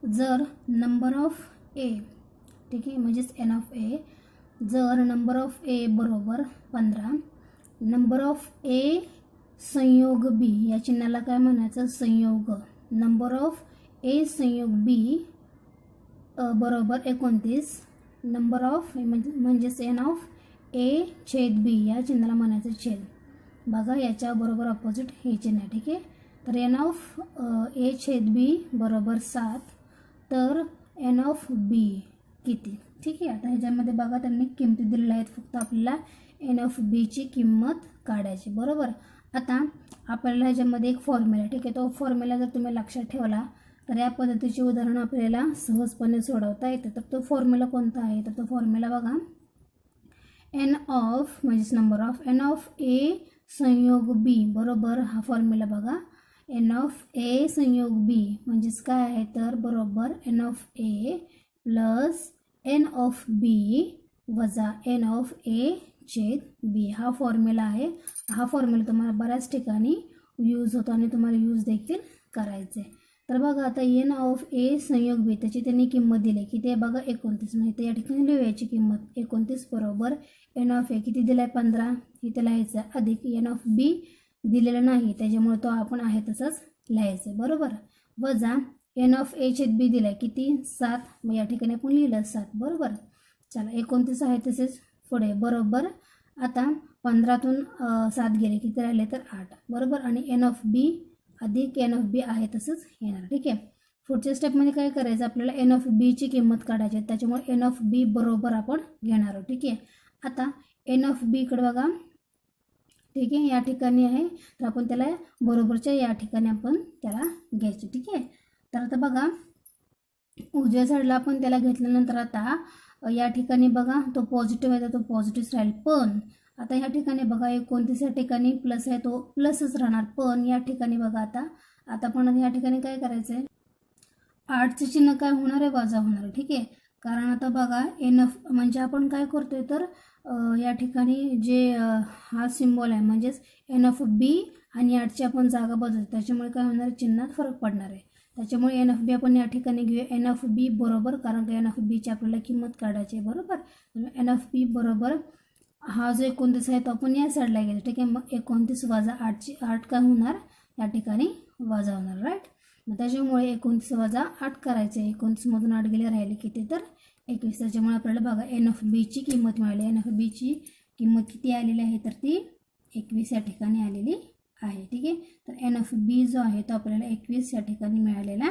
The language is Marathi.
जर नंबर ऑफ ए, ठीक आहे, म्हणजेच एन ऑफ ए, जर नंबर ऑफ ए बरोबर 15, नंबर ऑफ ए संयोग बी, या चिन्हाला काय म्हणायचं, संयोग, नंबर ऑफ ए संयोग बी बरोबर 29, नंबर ऑफ म्हणजेच एन ऑफ ए छेद बी, या चिन्हाला म्हणायचं छेद. बघा याच्या बरोबर अपोजिट हे चिन्ह आहे, ठीक आहे. तर एन ऑफ ए छेद बी बरोबर 7, तर एन ऑफ बी किती, ठीक आहे. आता ह्याच्यामध्ये बघा त्यांनी किमती दिलेल्या आहेत, फक्त आपल्याला एन ऑफ बीची किंमत काढायची, बरोबर. आता आपल्याला ह्याच्यामध्ये एक फॉर्म्युला, ठीक आहे, तो फॉर्म्युला जर तुम्ही लक्षात ठेवला तर या पद्धतीचे उदाहरण आपल्याला सहजपणे सोडवता येतं. तर तो फॉर्म्युला कोणता आहे, तर तो फॉर्म्युला बघा, एन ऑफ म्हणजेच नंबर ऑफ एन ऑफ ए संयोग बी बरोबर, हा फॉर्म्युला बघा, एन ऑफ ए संयोग बी म्हणजेच काय आहे, तर बरोबर N of A plus N of B वजा एन ऑफ ए छेद बी, हा फॉर्म्युला आहे. हा फॉर्म्युला तुम्हाला बऱ्याच ठिकाणी यूज होतो आणि तुम्हाला यूज देखील करायचे. तर बघा आता एन ऑफ ए संयोग बी, त्याची त्यांनी किंमत दिली किती आहे बघा, 29, म्हणजे या ठिकाणी लिहूयाची किंमत 29 बरोबर एन ऑफ ए किती दिला आहे, 15, इथे लिहायचं, अधिक एन ऑफ बी दिलेलं नाही त्याच्यामुळे तो आपण आहे तसंच लिहायचं, बरोबर, वजा एन ऑफ ए छेद बी दिला आहे किती, 7, मग या ठिकाणी आपण लिहिलं 7, बरोबर. चला 29 आहे तसेच पुढे, बरोबर. आता 15तून 7 गेले किती राहिले, तर 8, बरोबर. आणि एन ऑफ बी अधिक एन ऑफ बी आहे तसंच येणार, ठीक आहे. पुढच्या स्टेपमध्ये काय करायचं, आपल्याला एन ऑफ बीची किंमत काढायची, त्याच्यामुळे एन ऑफ बी बरोबर आपण घेणार आहोत, ठीक आहे. आता एन ऑफ बीकडे बघा, ठीक आहे, या ठिकाणी आहे तर आपण त्याला बरोबरच्या या ठिकाणी आपण त्याला घ्यायचे, ठीक आहे. तर आता बघा उजव्या साईडला आपण त्याला घेतल्यानंतर आता या ठिकाणी बघा तो पॉझिटिव्ह आहे तर तो पॉझिटिव्ह राहील, पण आता या ठिकाणी बघा 29 या ठिकाणी प्लस आहे तो प्लसच राहणार, पण या ठिकाणी बघा आता पण या ठिकाणी काय करायचं आहे, 8चे चिन्ह काय होणार आहे, वजा होणार आहे, ठीक आहे. कारण आता बघा एन ऑफ म्हणजे आपण काय करतोय तर या ठिकाणी जे हा सिम्बॉल आहे म्हणजेच एन ऑफ बी आणि 8ची आपण जागा बदलतो, त्याच्यामुळे काय होणार, चिन्हात फरक पडणार आहे. त्याच्यामुळे एन ऑफ बी आपण या ठिकाणी घेऊया एन ऑफ बी बरोबर, कारण की एन ऑफ बीची आपल्याला किंमत काढायची आहे, बरोबर. एन ऑफ बी बरोबर हा जो 29 आहे तो आपण या साईडला घ्यायचा, ठीक आहे. मग 29 वजा 8 काय होणार, या ठिकाणी वजा होणार, राईट. मग त्याच्यामुळे 29 वजा 8 करायचे, 29मधून 8 गेले राहिले किती, तर 21. त्याच्यामुळे आपल्याला बघा एन ऑफ बीची किंमत मिळाली, एन ऑफ बीची किंमत किती आलेली आहे, तर ती 21 या ठिकाणी आलेली आहे, ठीक आहे. तर एन ऑफ बी जो आहे तो आपल्याला 21 या ठिकाणी मिळालेला